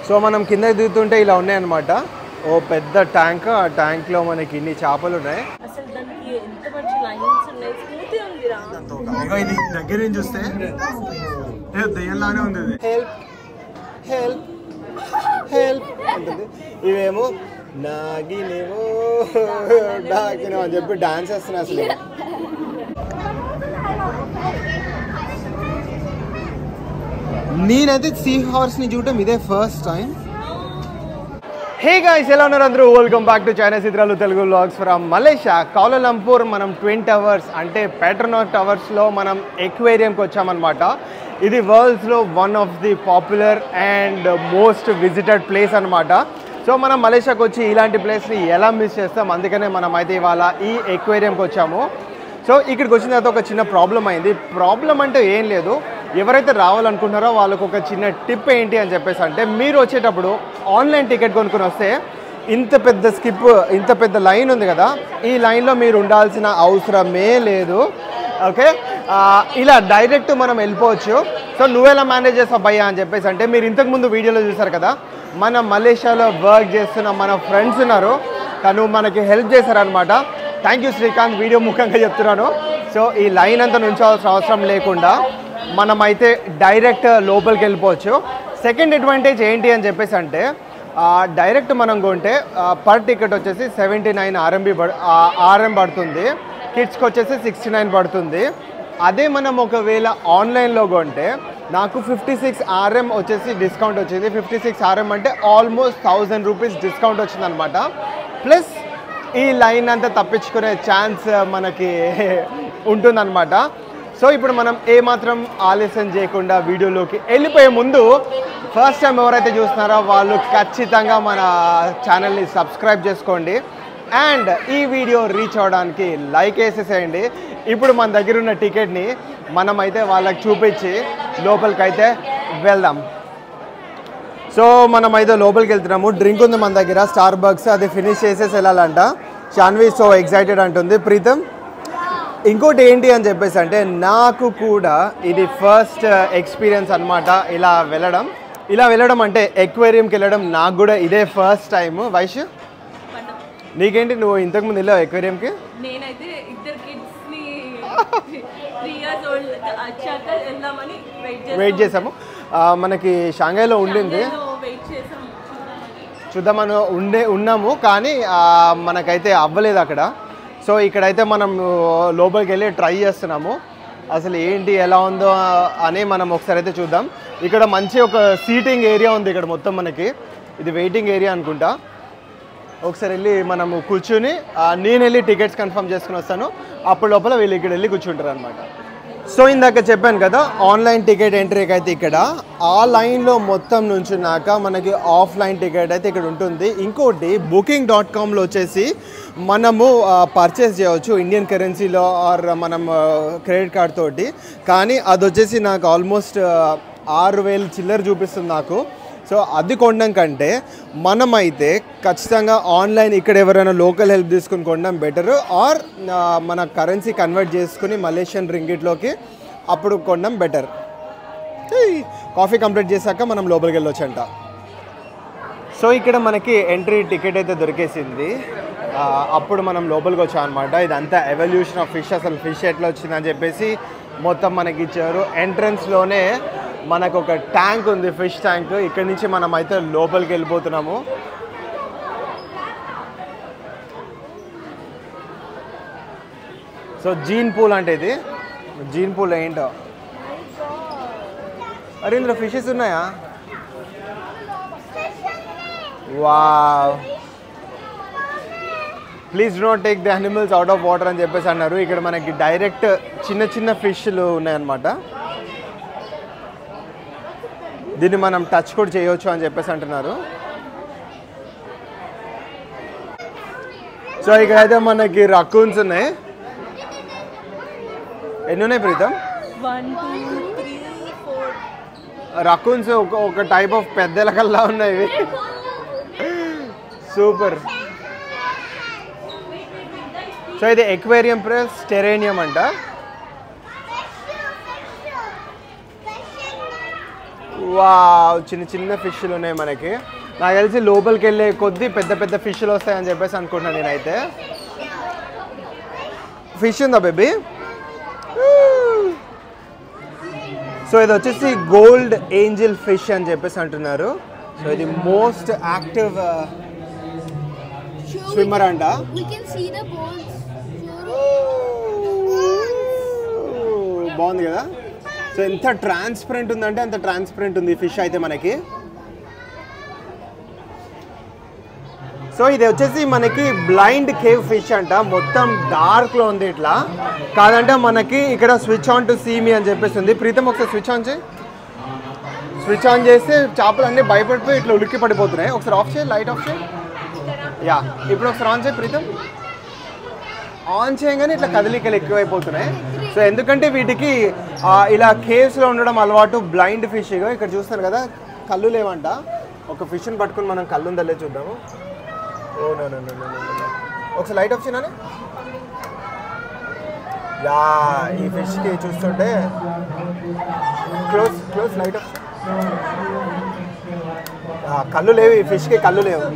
So మనం కింద దిగుతుంటే ఇలా ఉన్నాయన్నమాట. ఓ పెద్ద ట్యాంక్, ఆ ట్యాంక్లో మనకి ఇన్ని చేపలు ఉన్నాయి. ఇది దగ్గర నుంచి చూస్తే దెయ్యంలానే ఉంది. హెల్ప్ హెల్ప్ హెల్ప్ ఉంటుంది. ఇవేమో నాగినేవో నాగినేవో అని చెప్పి డాన్స్ చేస్తున్నాయి. అసలు నేనైతే సీ హార్స్ని చూడటం ఇదే ఫస్ట్ టైం. హే గాయ్స్, ఎలా ఉన్నారు అందరూ? వెల్కమ్ బ్యాక్ టు చైనా చిత్రాలు Telugu vlogs from Malaysia, Kuala Lumpur. మనం ట్విన్ టవర్స్ అంటే పెట్రోనాస్ టవర్స్లో మనం ఎక్వేరియంకి వచ్చామన్నమాట. ఇది వరల్డ్స్లో one of the popular and most visited place అనమాట. సో మనం మలేషియాకి వచ్చి ఇలాంటి ప్లేస్ని ఎలా మిస్ చేస్తాం, అందుకనే మనం అయితే ఇవాళ ఈ ఎక్వేరియంకి వచ్చాము. సో ఇక్కడికి వచ్చిన తర్వాత ఒక చిన్న ప్రాబ్లం అయింది. ప్రాబ్లం అంటే ఏం లేదు, ఎవరైతే రావాలనుకుంటున్నారో వాళ్ళకు ఒక చిన్న టిప్ ఏంటి అని చెప్పేసి అంటే, మీరు వచ్చేటప్పుడు ఆన్లైన్ టికెట్ కొనుక్కొని వస్తే ఇంత పెద్ద లైన్ ఉంది కదా, ఈ లైన్లో మీరు ఉండాల్సిన అవసరమే లేదు. ఓకే, ఇలా డైరెక్ట్ మనం వెళ్ళిపోవచ్చు. సో నువ్వెలా మేనేజ్ చేస్తావు భయ్యా అని చెప్పేసి అంటే, మీరు ఇంతకుముందు వీడియోలో చూసారు కదా, మన మలేషియాలో వర్క్ చేస్తున్న మన ఫ్రెండ్స్ ఉన్నారు, తను మనకి హెల్ప్ చేశారనమాట. థ్యాంక్ యూ శ్రీకాంత్, వీడియో ముఖ్యంగా చెప్తున్నాను. సో ఈ లైన్ అంతా నుంచాల్సిన అవసరం లేకుండా మనమైతే డైరెక్ట్ లోపలికి వెళ్ళిపోవచ్చు. సెకండ్ అడ్వాంటేజ్ ఏంటి అని చెప్పేసి అంటే, డైరెక్ట్ మనం కొంటే పర్ టికెట్ వచ్చేసి 79 RM పడుతుంది, కిడ్స్కి వచ్చేసి 69 పడుతుంది. అదే మనం ఒకవేళ ఆన్లైన్లో కొంటే నాకు 56 RM వచ్చేసి డిస్కౌంట్ వచ్చింది. 56 RM అంటే ఆల్మోస్ట్ 1000 రూపీస్ డిస్కౌంట్ వచ్చిందనమాట. ప్లస్ ఈ లైన్ అంతా తప్పించుకునే ఛాన్స్ మనకి ఉంటుందన్నమాట. సో ఇప్పుడు మనం ఏమాత్రం ఆలస్యం చేయకుండా వీడియోలోకి వెళ్ళిపోయే ముందు, ఫస్ట్ టైం ఎవరైతే చూస్తున్నారో వాళ్ళు ఖచ్చితంగా మన ఛానల్ని సబ్స్క్రైబ్ చేసుకోండి. అండ్ ఈ వీడియో రీచ్ అవ్వడానికి లైక్ వేసేసేయండి. ఇప్పుడు మన దగ్గర ఉన్న టికెట్ని మనమైతే వాళ్ళకి చూపించి లోపలికైతే వెళ్దాం. సో మనమైతే లోపలికి వెళ్తున్నాము. డ్రింక్ ఉంది మన దగ్గర, స్టార్ బక్స్, అది ఫినిష్ చేసేసి వెళ్ళాలంట. షాన్వి సో ఎక్సైటెడ్ అంటుంది. ప్రీతం, ఇంకోటి ఏంటి అని చెప్పేసి అంటే, నాకు కూడా ఇది ఫస్ట్ ఎక్స్పీరియన్స్ అనమాట ఇలా వెళ్ళడం అంటే ఎక్వేరియంకి వెళ్ళడం నాకు కూడా ఇదే ఫస్ట్ టైం. వైష్, నీకేంటి, నువ్వు ఇంతకుముందు వెళ్ళావు ఎక్వేరియంకి? నేనైతే ఇద్దరు కిడ్స్ని 3 years old వచ్చాక వెళ్దామని వెయిట్ చేసాము. మనకి షాంఘైలో ఉండింది, చూద్దామని ఉన్నాము, కానీ మనకైతే అవ్వలేదు అక్కడ. సో ఇక్కడైతే మనం లోపలికి వెళ్ళి ట్రై చేస్తున్నాము. అసలు ఏంటి ఎలా ఉందో అని మనం ఒకసారి అయితే చూద్దాం. ఇక్కడ మంచి ఒక సీటింగ్ ఏరియా ఉంది ఇక్కడ మొత్తం మనకి. ఇది వెయిటింగ్ ఏరియా అనుకుంటా. ఒకసారి వెళ్ళి మనము కూర్చుని నేను వెళ్ళి టికెట్స్ కన్ఫర్మ్ చేసుకుని వస్తాను. అప్పుడు లోపల వీళ్ళు ఇక్కడ వెళ్ళి కూర్చుంటారు అనమాట. సో ఇందాక చెప్పాను కదా, ఆన్లైన్ టికెట్ ఎంట్రీకి అయితే ఇక్కడ ఆ లైన్లో మొత్తం నుంచున్నాక మనకి ఆఫ్లైన్ టికెట్ అయితే ఇక్కడ ఉంటుంది. ఇంకోటి booking.comలో వచ్చేసి మనము పర్చేస్ చేయవచ్చు ఇండియన్ కరెన్సీలో ఆర్ మనం క్రెడిట్ కార్డ్ తోటి. కానీ అది వచ్చేసి నాకు ఆల్మోస్ట్ 6000 చిల్లర చూపిస్తుంది నాకు. సో అది కొనడం కంటే మనమైతే ఖచ్చితంగా ఆన్లైన్ ఇక్కడ ఎవరైనా లోకల్ హెల్ప్ తీసుకుని కొనడం బెటర్, ఆర్ మన కరెన్సీ కన్వర్ట్ చేసుకుని మలేషియన్ రింగిట్లోకి అప్పుడు కొనడం బెటర్. కాఫీ కంప్లీట్ చేశాక మనం లోపలికి వెళ్ళొచ్చంట. సో ఇక్కడ మనకి ఎంట్రీ టికెట్ అయితే దొరికేసింది. అప్పుడు మనం లోపలికి వచ్చాం అనమాట. ఇదంతా ఎవల్యూషన్ ఆఫ్ ఫిష్, అసలు ఫిష్ ఎట్లా వచ్చిందని చెప్పేసి మొత్తం మనకి ఇచ్చారు. ఎంట్రన్స్లోనే మనకు ఒక ట్యాంక్ ఉంది, ఫిష్ ట్యాంక్. ఇక్కడ నుంచి మనం అయితే లోపలికి వెళ్ళిపోతున్నాము. సో జీన్ పూల్ అంటే ఇది జీన్ పూల్ ఏంటో. అరే ఇందులో ఫిషెస్ ఉన్నాయా? Wow, please do not take the animals out of water అని చెప్పేసి అన్నారు. ఇక్కడ మనకి డైరెక్ట్ చిన్న ఫిష్లు ఉన్నాయన్నమాట. దీన్ని మనం టచ్ కూడా చేయవచ్చు అని చెప్పేసి అంటున్నారు. సో ఇక్కడైతే మనకి రకూన్స్ ఉన్నాయి. ఎన్ని ఉన్నాయి ప్రీతం? 1 2 3 4 రకూన్స్ ఒక టైప్ ఆఫ్ పెద్ద ఎలకల్లా ఉన్నాయి. సూపర్. సో ఇది ఎక్వేరియం ప్లస్ టెరేనియం అంట. వావ్, చిన్న చిన్న ఫిష్లు ఉన్నాయి మనకి. నాకు తెలిసి లోపలికి వెళ్ళే కొద్దీ పెద్ద పెద్ద ఫిష్లు వస్తాయని చెప్పేసి అనుకుంటున్నాను నేనైతే. ఫిష్ ఉందా బేబీ? సో ఇది వచ్చేసి గోల్డ్ ఏంజల్ ఫిష్ అని చెప్పేసి అంటున్నారు. సో ఇది మోస్ట్ యాక్టివ్ స్విమ్మర్ అంట. బాగుంది కదా. సో ఎంత ట్రాన్స్పరెంట్ ఉందంటే అంత ట్రాన్స్పరెంట్ ఉంది ఫిష్ అయితే మనకి. సో ఇది వచ్చేసి మనకి బ్లైండ్ కేవ్ ఫిష్ అంట. మొత్తం డార్క్లో ఉంది ఇట్లా. కాదంటే మనకి ఇక్కడ switch on to see me అని చెప్పేసి ఉంది. ప్రీతం ఒకసారి స్విచ్ ఆన్ చేయి. స్విచ్ ఆన్ చేస్తే చేపలు అన్నీ భయపడిపోయి ఇట్లా ఉలిక్కి పడిపోతున్నాయి. ఒకసారి ఆఫ్ చేయి, లైట్ ఆఫ్ చేయి. యా, ఇప్పుడు ఒకసారి ఆన్ చేయి ప్రీతం. ఆన్ చేయగానే ఇట్లా కదలికలు ఎక్కువైపోతున్నాయి. సో ఎందుకంటే వీటికి ఇలా కేవ్స్లో ఉండడం అలవాటు. బ్లైండ్ ఫిష్ ఇక్కడ చూస్తారు కదా, కళ్ళు లేవంట. ఒక ఫిష్ని పట్టుకుని మనం కళ్ళు ఉందలే చూద్దాము. Oh no no no no no. ఒకసారి లైట్ ఆఫ్ చేయనా. యా, ఈ ఫిష్కి చూస్తుంటే క్లోజ్ క్లోజ్ లైట్ ఆఫ్. కళ్ళు లేవు ఈ ఫిష్కి, కళ్ళు లేవు.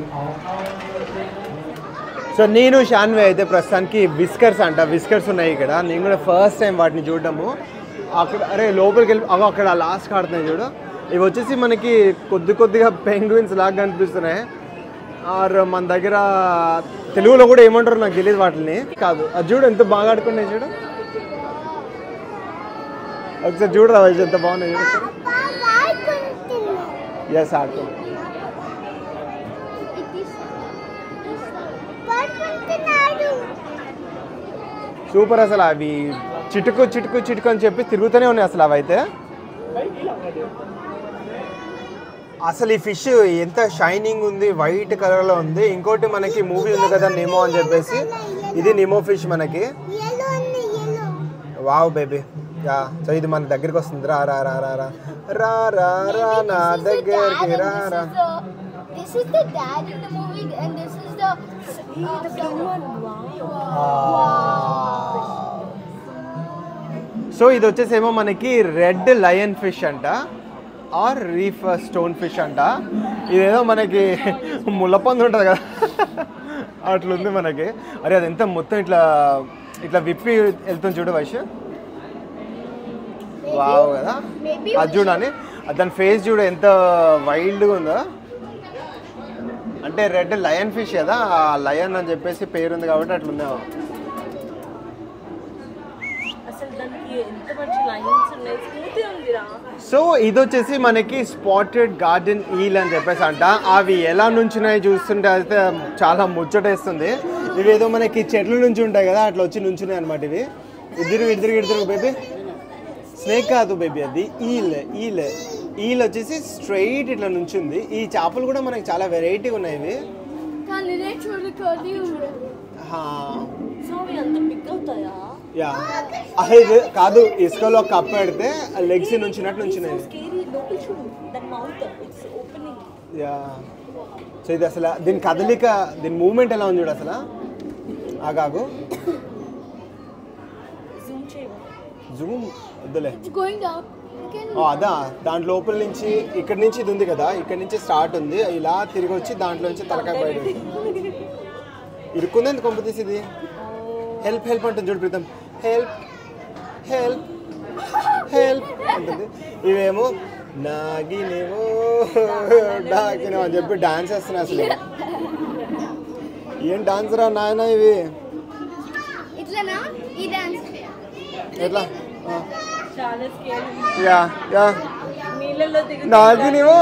సో నేను షాన్వే అయితే ప్రస్తుతానికి విస్కర్స్ అంట, విస్కర్స్ ఉన్నాయి ఇక్కడ. నేను కూడా ఫస్ట్ టైం వాటిని చూడడము. అక్కడ అరే లోపలికి వెళ్ళి అక్కడ లాస్ట్ ఆడుతున్నాయి చూడు. ఇవి వచ్చేసి మనకి కొద్దిగా పెంగ్విన్స్ లాగా కనిపిస్తున్నాయి. ఆర్ మన దగ్గర తెలుగులో కూడా ఏమంటారు నాకు తెలియదు వాటిని. కాదు అది చూడు ఎంత బాగా ఆడుకున్నాయి చూడు. ఒకసారి చూడరా వయసు ఎంత బాగున్నాయి చూడు. ఎస్ ఆడుకో. సూపర్ అసలు. అవి చిటుకు చిటుకు చిటుకు అని చెప్పి తిరుగుతూనే ఉన్నాయి అసలు. అవి అయితే అసలు ఈ ఫిష్ ఎంత షైనింగ్ ఉంది, వైట్ కలర్లో ఉంది. ఇంకోటి మనకి మూవీ ఉంది కదా నిమో అని చెప్పేసి, ఇది నిమో ఫిష్ మనకి. Wow baby. యా, సో ఇది మన దగ్గరికి వస్తుంది. రా రా రా రా రా రా రా రా నా దగ్గరికి రా రా. This is the dad in the movie and this is the blue one. So ఇది వచ్చేసేమో మనకి రెడ్ లయన్ ఫిష్ అంట, ఆర్ రీఫ్ స్టోన్ ఫిష్ అంట. ఇదేదో మనకి ముళ్ళపందు ఉంటుంది కదా అట్లుంది మనకి. అరే అది ఎంత మొత్తం ఇట్లా ఇట్లా విప్పి వెళ్తుంది చూడు వైష్. వావ్ కదా. అది చూడని దాని ఫేస్ చూడు ఎంత వైల్డ్గా ఉందో. అంటే రెడ్ లయన్ ఫిష్ కదా, ఆ లయన్ అని చెప్పేసి పేరుంది కాబట్టి అట్లుందేమో. సో ఇది వచ్చేసి మనకి స్పాటెడ్ గార్డెన్ ఈల్ అని చెప్పేసి అంట. అవి ఎలా నుంచున్నాయి చూస్తుంటే అయితే చాలా ముచ్చటేస్తుంది. ఇవి ఏదో మనకి చెట్ల నుంచి ఉంటాయి కదా, అట్లా వచ్చి నుంచున్నాయి అనమాట. ఇవి ఇద్దరు బేబీ. స్నేక్ కాదు బేబీ, అది ఈల్. ఈల్ వచ్చేసి స్ట్రైట్ ఇట్లా నుంచింది. ఈ చేపలు కూడా మనకి చాలా వెరైటీగా ఉన్నాయి ఇవి. యా, అదే కాదు, ఇసుకలో కప్పు పెడితే లెగ్స్ నుంచినట్టు నుంచినాయి. యా, సో ఇది అసలు దీని కదలిక, దీని మూమెంట్ ఎలా ఉంది చూడు అసలు. ఆగాగు జూమ్ వద్దులే. అదా దాంట్లో లోపల నుంచి ఇక్కడ నుంచి ఇది ఉంది కదా, ఇక్కడ నుంచి స్టార్ట్ ఉంది. ఇలా తిరిగి వచ్చి దాంట్లో నుంచి తలకాయ బయట ఇరుక్కుంది. ఎంత కొంపతీసి ఇది. హెల్ప్ హెల్ప్ అంటుంది చూడు ప్రీతం. హెల్ప్ హెల్ప్ హెల్ప్ అంటుంది. ఇవేమో నాగినేమో డాకినేమో అని చెప్పి డాన్స్ వేస్తున్నాయి. అసలు ఏం డాన్స్ రా నాయన ఇవి. ఎట్లా నాగినేమో.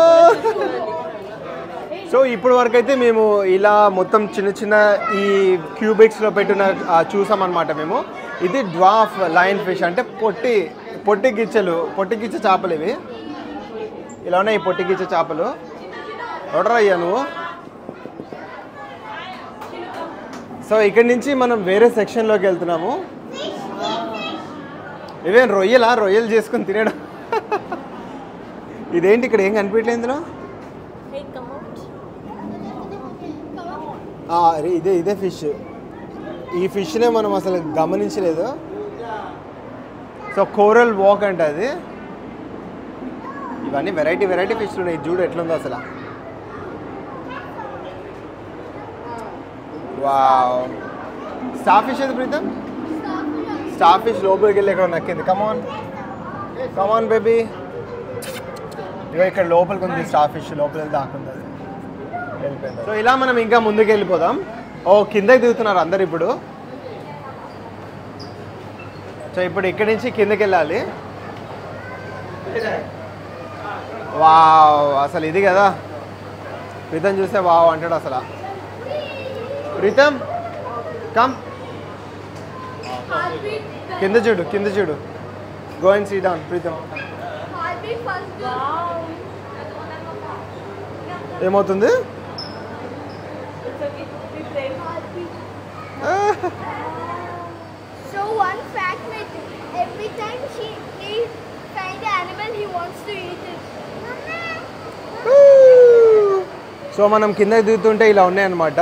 సో ఇప్పుడు వరకు అయితే మేము ఇలా మొత్తం చిన్న చిన్న ఈ క్యూబిక్స్లో పెట్టిన చూసామన్నమాట మేము. ఇది డ్వార్ఫ్ లయన్ ఫిష్ అంటే పొట్టి గిచ్చ చేపలు ఇవి. ఇలా ఉన్నాయి ఈ పొట్టి గిచ్చ చేపలు. ఆర్డర్ అయ్యా నువ్వు. సో ఇక్కడి నుంచి మనం వేరే సెక్షన్లోకి వెళ్తున్నాము. ఇవేం రొయ్యలు చేసుకుని తినడం. ఇదేంటి ఇక్కడ ఏం కనిపించలేదు ఇందులో. ఇదే ఫిష్. ఈ ఫిష్నే మనం అసలు గమనించలేదు. సో కోరల్ వాక్ అంటే అది. ఇవన్నీ వెరైటీ వెరైటీ ఫిష్లు ఉన్నాయి. చూడు ఎట్లుందో అసలు. వావ్, స్టార్ ఫిష్ ఏది ప్రీతం? స్టార్ ఫిష్ లోపలికి వెళ్ళి ఎక్కడ నక్కింది. కమాన్ కమాన్ బేబీ. ఇక ఇక్కడ లోపలికి ఉంది స్టార్ ఫిష్, లోపలికి దాకుంది అది, వెళ్ళిపోయింది. సో ఇలా మనం ఇంకా ముందుకు వెళ్ళిపోదాం. ఓ కిందకి దిగుతున్నారు అందరు ఇప్పుడు. సో ఇప్పుడు ఇక్కడి నుంచి కిందకి వెళ్ళాలి. వావ్, అసలు ఇది కదా ప్రీతం చూస్తే వావ్ అంటాడు అసలు. ప్రీతం కమ్, కింద చూడు కింద చూడు. Go and see down Preetham. ఏమవుతుంది? So one fact that every time he find an animal he wants to eat it. So మనం కిందకి దిగుతుంటే ఇలా ఉన్నాయన్నమాట.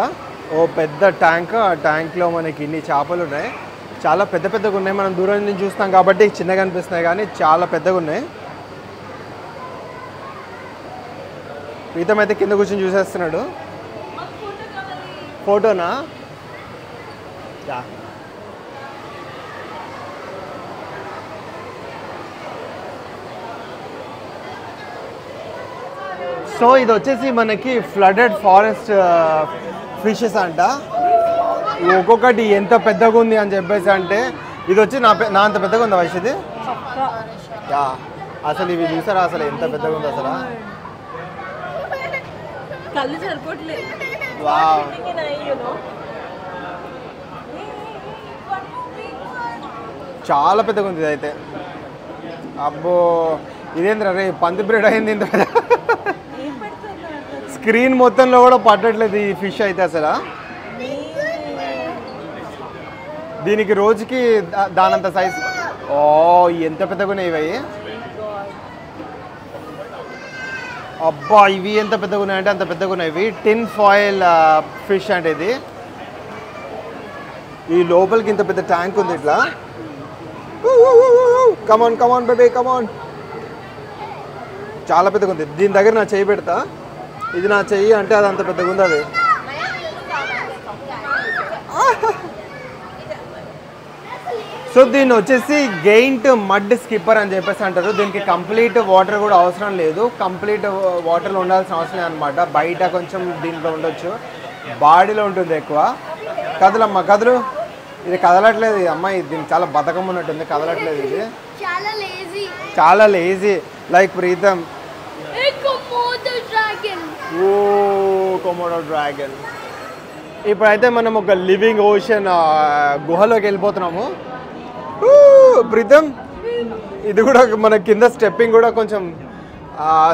ఓ పెద్ద ట్యాంక్, ఆ ట్యాంక్లో మనకి ఇన్ని చేపలు ఉన్నాయి. చాలా పెద్ద పెద్దగా ఉన్నాయి. మనం దూరం నుంచి చూస్తాం కాబట్టి చిన్నగా అనిపిస్తున్నాయి కానీ చాలా పెద్దగా ఉన్నాయి. ప్రీతం అయితే కింద కూర్చొని చూసేస్తున్నాడు. ఫోటోనా? సో ఇది వచ్చేసి మనకి ఫ్లడెడ్ ఫారెస్ట్ ఫిషెస్ అంట. ఒక్కొక్కటి ఎంత పెద్దగా ఉంది అని చెప్పేసి అంటే ఇది వచ్చి నా అంత పెద్దగా ఉందా వయసు ఇది? యా, అసలు ఇవి చూసారా అసలు ఎంత పెద్దగా ఉంది అసలు. కళ్ళు సరిపోట్లేదు. వావ్, చాలా పెద్దగా ఉంది ఇదైతే. అబ్బో ఇదేంద్ర రే పంది బ్రెడ్ అయింది ఇంత పెద్ద. స్క్రీన్ మొత్తంలో కూడా పట్టట్లేదు ఈ ఫిష్ అయితే అసలు. దీనికి రోజుకి దానంత సైజ్. ఓ ఎంత పెద్దగా ఉన్నాయి ఇవి. అబ్బా ఇవి ఎంత పెద్దగా ఉన్నాయంటే అంత పెద్దగా ఉన్నాయి ఇవి. టిన్ ఫాయిల్ ఫిష్ అంటే ఇది. ఈ లోపలికి ఇంత పెద్ద ట్యాంక్ ఉంది ఇట్లా. కమాన్ కమాన్ బేబీ కమాన్. చాలా పెద్దగా ఉంది. దీని దగ్గర నా చెయ్యి పెడతా. ఇది నా చెయ్యి అంటే అది అంత పెద్దగా ఉంది అది. సో దీన్ని వచ్చేసి గెయింట్ మడ్ స్కిప్పర్ అని చెప్పేసి అంటారు. దీనికి కంప్లీట్ వాటర్ కూడా అవసరం లేదు. కంప్లీట్ వాటర్లో ఉండాల్సిన అవసరం లేదనమాట. బయట కొంచెం దీంట్లో ఉండొచ్చు, బాడీలో ఉంటుంది ఎక్కువ. కదలమ్మా కదులు. ఇది కదలట్లేదు అమ్మాయి. దీనికి చాలా బతకం ఉన్నట్టుంది, కదలట్లేదు ఇది. చాలా లేజీ లైక్ ప్రీతం. ఓ కొమోడో డ్రాగన్. ఇప్పుడైతే మనం ఒక లివింగ్ ఓషన్ గుహలోకి వెళ్ళిపోతున్నాము. ప్రీతం ఇది కూడా మన కింద స్టెప్పింగ్ కూడా కొంచెం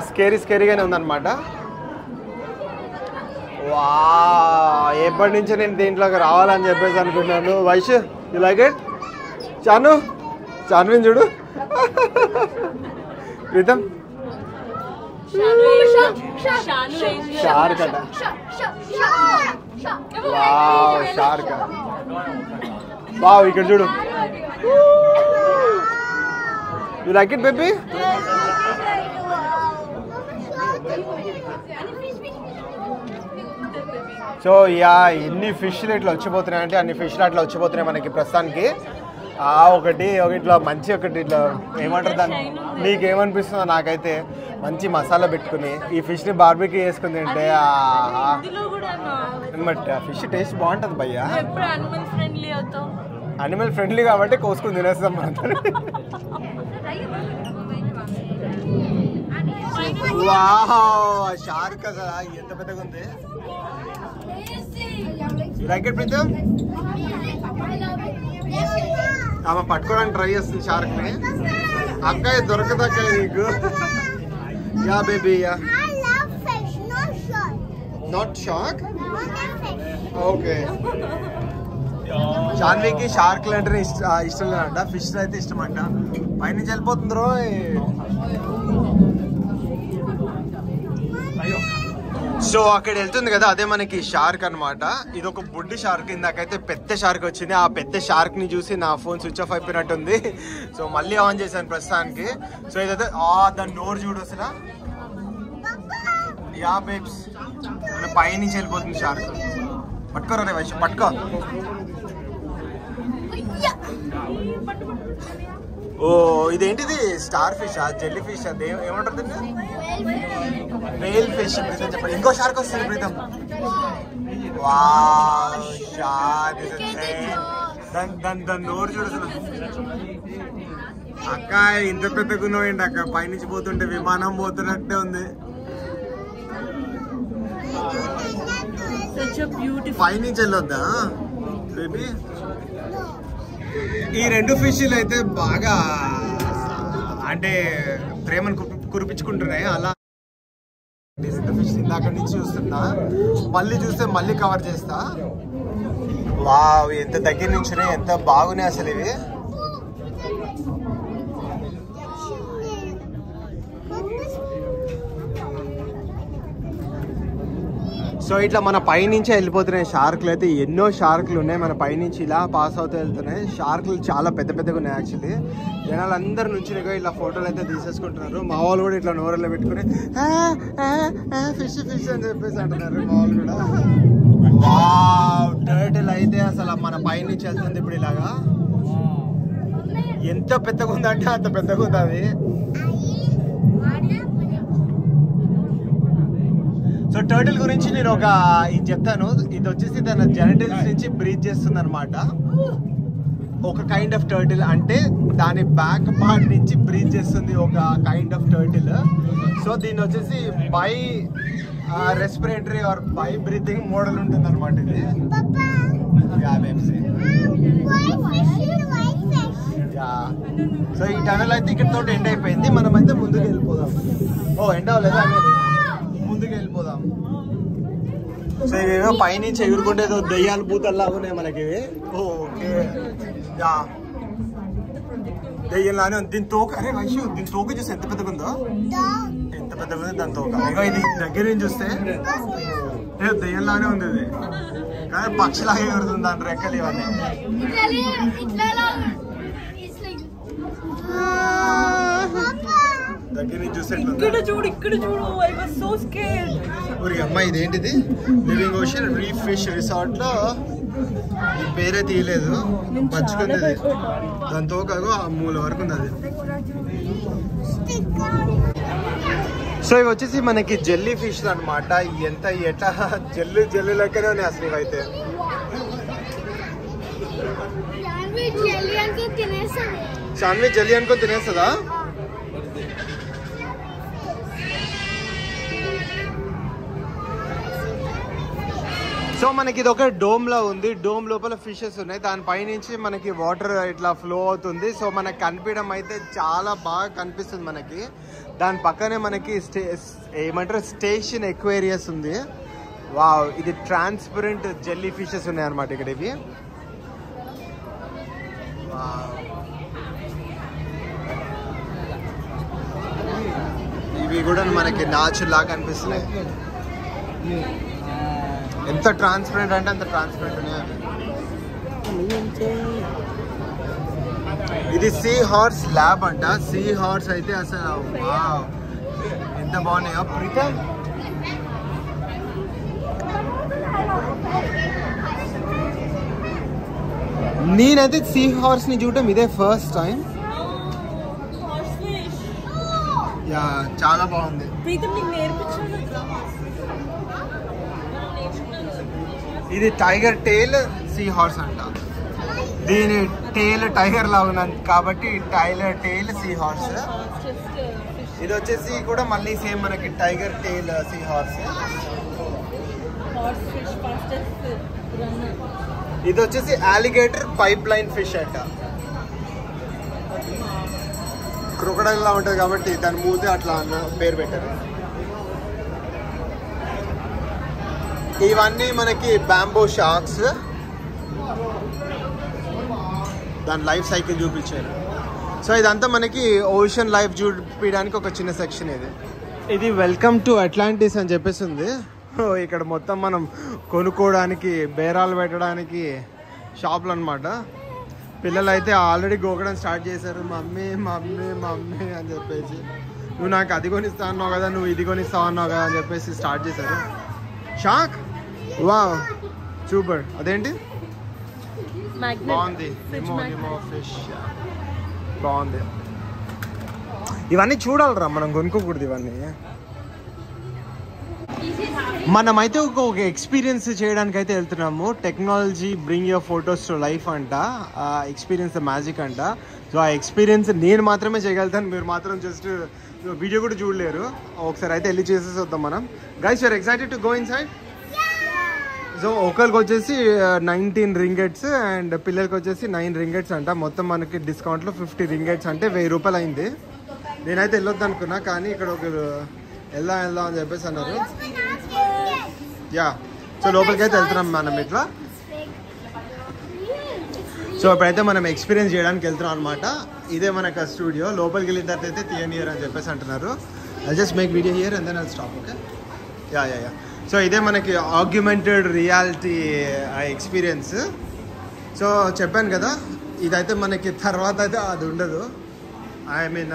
స్కేరీగానే ఉందన్నమాట. వా, ఎప్పటి నుంచో నేను దీంట్లోకి రావాలని చెప్పేసి అనుకున్నాను. వైష్ యు లైక్ ఇట్? చాన్విన్ చూడు. ప్రీతం షార్క్ అట. Wow shark. వావ్ ఇక్కడ చూడు. You like it baby? So yeah, ఎన్ని ఫిష్లు ఇట్లా వచ్చిపోతున్నాయి అంటే అన్ని ఫిష్లు అట్లా వచ్చిపోతున్నాయి మనకి ప్రస్తుతానికి. ఒకటి ఇట్లా మంచి ఒకటి ఇట్లా ఏమంటారు దాన్ని, నీకేమనిపిస్తుందో నాకైతే మంచి మసాలా పెట్టుకుని ఈ ఫిష్ని బార్బీక్యూ చేసుకుని తింటే బట్ ఫిష్ టేస్ట్ బాగుంటుంది భయ్యా. అనిమల్ ఫ్రెండ్లీ కాబట్టి కోసుకుని తినేస్తాం మనం. వావ్ షార్క్ అసలు ఎంత పెద్దగా ఉంది. ప్రీతం ఆమె పట్టుకోవడానికి ట్రై చేస్తుంది షార్క్ ని. అక్కయ్య దొరకదక్క నీకు. Yeah baby yeah. Not shark. Okay. షాన్వికి షార్క్లు అంటే ఇష్టం లేదంట, ఫిష్ అయితే ఇష్టం అంట. పైనుంచి వెళ్ళిపోతుంది రోయ్. సో అక్కడ వెళ్తుంది కదా, అదే మనకి షార్క్ అనమాట. ఇది ఒక బుడ్డి షార్క్. ఇందాకైతే పెద్ద షార్క్ వచ్చింది. ఆ పెద్ద షార్క్ ని చూసి నా ఫోన్ స్విచ్ ఆఫ్ అయిపోయినట్టుంది. సో మళ్ళీ ఆన్ చేశాను ప్రస్తుతానికి. సో ఇదైతే దాని నోరు చూడు అసలు. యా బేబ్స్, పైనుంచి వెళ్ళిపోతుంది షార్క్. పట్టుకోరా రే వైష్, పట్టుకో. ఓ ఇదేంటిది, స్టార్ ఫిష్, జెల్లీ ఫిష్, అది ఏమంటారు? వేల్ ఫిష్. ప్రీతం చెప్పండి. ఇంకో షార్క్ వస్తుంది ప్రీతం. దాని నోరు చూడదు అక్క. ఇంత పెద్దగా ఉన్నాయండి అక్క. పైనుంచి పోతుంటే విమానం పోతున్నట్టే ఉంది. పైనుంచి వెళ్ళొద్దా బేబీ? ఈ రెండు ఫిష్లు అయితే బాగా అంటే ప్రేమను కురిపించుకుంటున్నాయి. అలా రెండు ఫిష్ ఇందాక నుంచి చూస్తున్నా, మళ్ళీ చూస్తే మళ్ళీ కవర్ చేస్తా. వావ్, ఎంత దగ్గర నుంచి ఎంత బాగున్నాయి అసలు ఇవి. సో ఇట్లా మన పైనుంచి వెళ్ళిపోతున్నాయి షార్క్లు. అయితే ఎన్నో షార్క్లు ఉన్నాయి మన పైనుంచి ఇలా పాస్ అవుతూ వెళ్తున్నాయి. షార్క్లు చాలా పెద్ద పెద్దగా ఉన్నాయి యాక్చువల్లీ. జనాలు అందరు నుంచి ఇట్లా ఫోటోలు అయితే తీసేసుకుంటున్నారు. మా వాళ్ళు కూడా ఇట్లా నోరల్లో పెట్టుకుని ఫిష్ ఫిష్ అని చెప్పేసి అంటున్నారు మా వాళ్ళు కూడా. వావ్, టర్టిల్ అయితే అసలు మన పైనుంచి వెళ్తుంది ఇప్పుడు ఇలాగా. ఎంత పెద్దగా ఉందంటే అంత పెద్దగా ఉంది అది. సో టర్టిల్ గురించి నేను ఇది చెప్తాను. ఇది వచ్చేసి తన జెనిటల్స్ నుంచి బ్రీత్ చేస్తుంది అనమాట. ఒక కైండ్ ఆఫ్ టర్టిల్, అంటే దాని బ్యాక్ పార్ట్ నుంచి బ్రీత్ చేస్తుంది ఒక కైండ్ ఆఫ్ టర్టిల్. సో దీన్ని వచ్చేసి by respiratory or by breathing model ఉంటుంది అనమాట ఇది. సో ఈ టనల్ అయితే ఇక్కడ తోటి ఎండ్ అయిపోయింది. మనం అయితే ముందుకు వెళ్ళిపోదాం. ఎండ్ అవ్వలేదా? ముందుకు వెళ్ళిపోదాం. సో ఇవేమో పైనుంచి ఎగురుకుంటే దయ్యాలు భూతల్లాగా ఉన్నాయి మనకి ఇవి. ఓకే, దయ్యంలానే ఉంది. దీని తోక, అరే వైషు, దీని తోక చూస్తే ఎంత పెద్దగా ఉందో, ఎంత పెద్దగా ఉంది దాని తోక. ఇగో ఇది దగ్గర నుంచి చూస్తే దయ్యంలానే ఉంది ఇది, కానీ పక్షిలాగా ఎగురుతుంది దాని రెక్కలు ఇవన్నీ. దగ్గర నుంచి చూస్తే అమ్మాయి ఇదేంటిది, living ocean reef fish resort లో పేరే తీయలేదు, మర్చిపోయింది. దాంతో కాదు ఆ మూల వరకు ఉంది అది. సో ఇవి వచ్చేసి మనకి జెల్లీ ఫిష్ అనమాట. ఎంత ఎట్లా జెల్లీ లెక్కనే ఉన్నాయి అసలు ఇవైతే. శాన్వి జెల్లీ అనుకొని తినేస్తుందా? సో మనకి ఇది ఒక డోమ్ లా ఉంది. డోమ్ లోపల ఫిషెస్ ఉన్నాయి. దానిపై నుంచి మనకి వాటర్ ఇట్లా ఫ్లో అవుతుంది. సో మనకి కనిపించడం అయితే చాలా బాగా కనిపిస్తుంది మనకి. దాని పక్కనే మనకి ఏమంటారు స్టేషన్ ఎక్వేరియస్ ఉంది. వావ్, ఇది ట్రాన్స్పరెంట్ జెల్లీ ఫిషెస్ ఉన్నాయి అనమాట ఇక్కడ ఇవి. ఇవి కూడా మనకి నాచురల్ లాగా కనిపిస్తున్నాయి. ఎంత ట్రాన్స్పరెంట్ అంటే అంత ట్రాన్స్పరెంట్ ఉన్నాయి. ఇది సీ హార్స్ ల్యాబ్ అంట. సీ హార్స్ అయితే అసలు వావ్ ఎంత బాగున్నాయో. ప్రీతం నేనైతే సీ హార్స్ ని చూడటం ఇదే ఫస్ట్ టైం. యా, చాలా బాగుంది. ఇది టైగర్ టైల్ సీ హార్స్ అంట. దీని టైల్ టైగర్ లా ఉన్నది కాబట్టి టైలర్ టైల్ సీ హార్స్. ఇది వచ్చేసి కూడా మళ్ళీ సేమ్ మనకి టైగర్ టైల్ సీ హార్స్. ఇది వచ్చేసి అలిగేటర్ పైప్ లైన్ ఫిష్ అంట. క్రొకడైల్ లా ఉంటుంది కాబట్టి దాని మూతే అట్లా అన్న పేరు పెట్టారు. ఇవన్నీ మనకి బ్యాంబో షార్క్స్. దాని లైఫ్ సైకిల్ చూపించారు. సో ఇదంతా మనకి ఓషన్ లైఫ్ చూపించడానికి ఒక చిన్న సెక్షన్ ఇది. ఇది వెల్కమ్ టు అట్లాంటిస్ అని చెప్పేసి ఉంది. ఇక్కడ మొత్తం మనం కొనుక్కోవడానికి బేరాలు పెట్టడానికి షాపులు అనమాట. పిల్లలు అయితే ఆల్రెడీ గోకడం స్టార్ట్ చేశారు, మమ్మీ మమ్మీ మమ్మీ అని చెప్పేసి. నువ్వు నాకు అది కొనిస్తా అన్నావు కదా, నువ్వు ఇది కొనిస్తావు అన్నావు కదా అని చెప్పేసి స్టార్ట్ చేశారు. షాక్ వా సూపర్. అదేంటి బాగుంది, నిమో ఫిష్ బాగుంది. ఇవన్నీ చూడాలరా, మనం కొనుక్కోకూడదు ఇవన్నీ. మనమైతే ఒక ఎక్స్పీరియన్స్ చేయడానికి అయితే వెళ్తున్నాము. Technology bring your photos to life అంట, ఎక్స్పీరియన్స్ మ్యాజిక్ అంట. సో ఆ ఎక్స్పీరియన్స్ నేను మాత్రమే చేయగలుగుతాను, మీరు మాత్రం జస్ట్ వీడియో కూడా చూడలేరు. ఒకసారి అయితే వెళ్ళి చేసేసి వద్దాం మనం. Guys you are excited to go inside. So ఒకరికి వచ్చేసి 19 రింగెట్స్ అండ్ పిల్లలకి వచ్చేసి 9 రింగెట్స్ అంట. మొత్తం మనకి డిస్కౌంట్లో 50 రింగెట్స్ అంటే 1000 రూపాయలు అయింది. నేనైతే వెళ్ళొద్దు అనుకున్నా, కానీ ఇక్కడ ఒకరు వెళ్దాం అని చెప్పేసి అన్నారు. యా, సో లోపలికి అయితే వెళ్తున్నాం మనం ఇట్లా. సో ఇప్పుడైతే మనం ఎక్స్పీరియన్స్ చేయడానికి వెళ్తున్నాం అనమాట. ఇదే మనకు స్టూడియో. లోపలికి వెళ్ళిన తర్వాత అయితే తీయనియర్ అని చెప్పేసి అంటున్నారు. I just make video here and then I'll stop. Okay, yeah. So ఇదే మనకి ఆగ్యుమెంటెడ్ రియాలిటీ ఎక్స్పీరియన్స్. సో చెప్పాను కదా, ఇదైతే మనకి తర్వాత అయితే అది ఉండదు. ఐ మీన్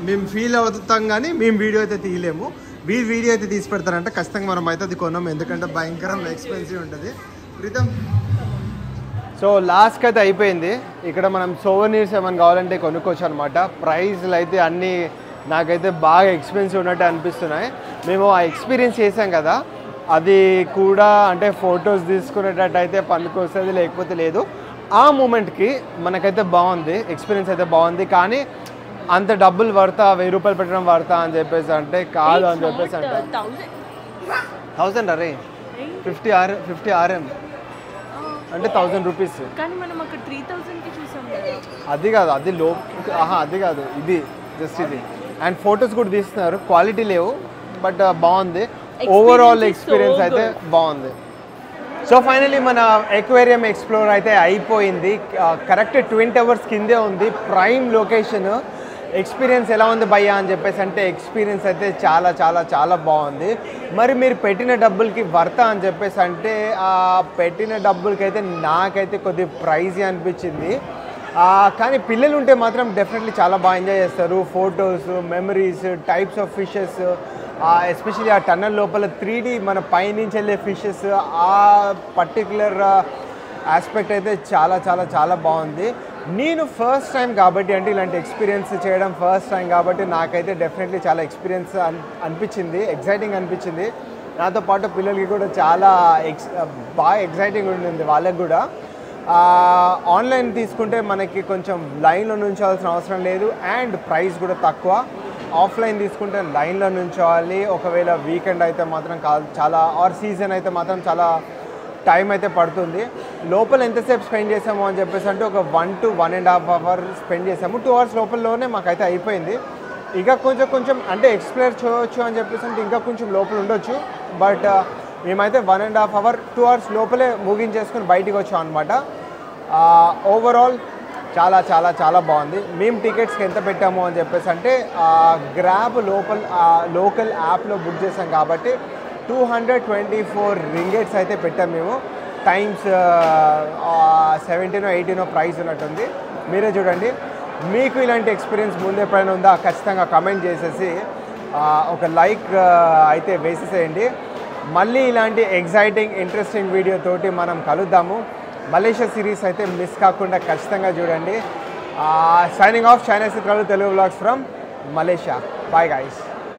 మేము ఫీల్ అవుతాం కానీ మేము వీడియో అయితే తీయలేము. వీడియో అయితే తీసి పెడతారంటే ఖచ్చితంగా మనం అయితే అది కొన్నాం, ఎందుకంటే భయంకరంగా ఎక్స్పెన్సివ్ ఉంటుంది. ప్రీతం, సో లాస్ట్కి అయితే అయిపోయింది. ఇక్కడ మనం సోవెనీర్స్ ఏమైనా కావాలంటే కొనుక్కోవచ్చు అనమాట. ప్రైస్లు అయితే అన్నీ నాకైతే బాగా ఎక్స్పెన్సివ్ ఉన్నట్టు అనిపిస్తున్నాయి. మేము ఆ ఎక్స్పీరియన్స్ చేసాం కదా, అది కూడా అంటే ఫొటోస్ తీసుకునేటట్టు అయితే పనికొస్తుంది, లేకపోతే లేదు. ఆ మూమెంట్కి మనకైతే బాగుంది, ఎక్స్పీరియన్స్ అయితే బాగుంది. కానీ అంత డబ్బులు పడతా, 1000 రూపాయలు పెట్టడం పడతా అని చెప్పేసి అంటే కాదు అని చెప్పేసి అంటే 1000 అరే 50 RM అంటే 1000 రూపీస్. అది కాదు, అది అది కాదు, ఇది జస్ట్ ఇది. అండ్ ఫొటోస్ కూడా తీస్తున్నారు, క్వాలిటీ లేవు బట్ బాగుంది. ఓవరాల్ ఎక్స్పీరియన్స్ అయితే బాగుంది. సో ఫైనలీ మన ఎక్వేరియం ఎక్స్ప్లోర్ అయితే అయిపోయింది. కరెక్ట్ 20 అవర్స్ కిందే ఉంది, ప్రైమ్ లొకేషన్. ఎక్స్పీరియన్స్ ఎలా ఉంది భయ్యా అని చెప్పేసి అంటే ఎక్స్పీరియన్స్ అయితే చాలా చాలా చాలా బాగుంది. మరి మీరు పెట్టిన డబ్బులకి వర్తా అని చెప్పేసి అంటే ఆ పెట్టిన డబ్బులకి అయితే నాకైతే కొద్ది ప్రైజీ అనిపించింది. కానీ పిల్లలు ఉంటే మాత్రం డెఫినెట్లీ చాలా బాగా ఎంజాయ్ చేస్తారు. Photos, memories, types of fishes, especially ఆ టన్నల్ లోపల 3D మన పైనుంచి వెళ్ళే ఫిషెస్, ఆ పర్టిక్యులర్ ఆస్పెక్ట్ అయితే చాలా చాలా చాలా బాగుంది. నేను ఫస్ట్ టైం కాబట్టి అంటే ఇలాంటి ఎక్స్పీరియన్స్ చేయడం ఫస్ట్ టైం కాబట్టి నాకైతే డెఫినెట్లీ చాలా ఎక్స్పీరియన్స్ అనిపించింది, ఎక్సైటింగ్ అనిపించింది. నాతో పాటు పిల్లలకి కూడా చాలా బాగా ఎక్సైటింగ్ ఉండింది వాళ్ళకి కూడా. ఆన్లైన్ తీసుకుంటే మనకి కొంచెం లైన్లో నుంచోవాల్సిన అవసరం లేదు అండ్ ప్రైస్ కూడా తక్కువ. ఆఫ్లైన్ తీసుకుంటే లైన్లో నుంచోవాలి. ఒకవేళ వీకెండ్ అయితే మాత్రం చాలా సీజన్ అయితే మాత్రం చాలా టైం అయితే పడుతుంది. లోపల ఎంతసేపు స్పెండ్ చేసాము అని చెప్పేసి అంటే ఒక 1 to 1.5 hours స్పెండ్ చేసాము. 2 hours లోపలలోనే మాకైతే అయిపోయింది. ఇంకా కొంచెం అంటే ఎక్స్ప్లోర్ చేయవచ్చు అని చెప్పేసి అంటే ఇంకా కొంచెం లోపల ఉండొచ్చు. బట్ మేమైతే 1.5 hour 2 hours లోపలే ముగించేసుకుని బయటికి వచ్చాం అనమాట. ఓవరాల్ చాలా చాలా చాలా బాగుంది. మేము టికెట్స్కి ఎంత పెట్టాము అని చెప్పేసి అంటే గ్రాబ్ లోకల్ యాప్లో బుక్ చేసాం కాబట్టి 224 రింగెట్స్ అయితే పెట్టాం మేము. టైమ్స్ 17 or 18 ప్రైస్ ఉన్నట్టుంది. మీరే చూడండి. మీకు ఇలాంటి ఎక్స్పీరియన్స్ ముందు ఎప్పుడైనా ఉందా ఖచ్చితంగా కమెంట్ చేసేసి ఒక లైక్ అయితే వేసేసేయండి. మళ్ళీ ఇలాంటి ఎగ్జైటింగ్ ఇంట్రెస్టింగ్ వీడియోతోటి మనం కలుద్దాము. మలేషియా సిరీస్ అయితే మిస్ కాకుండా ఖచ్చితంగా చూడండి. సైనింగ్ ఆఫ్ చైనా చిత్రాలు Telugu vlogs from Malaysia. Bye guys.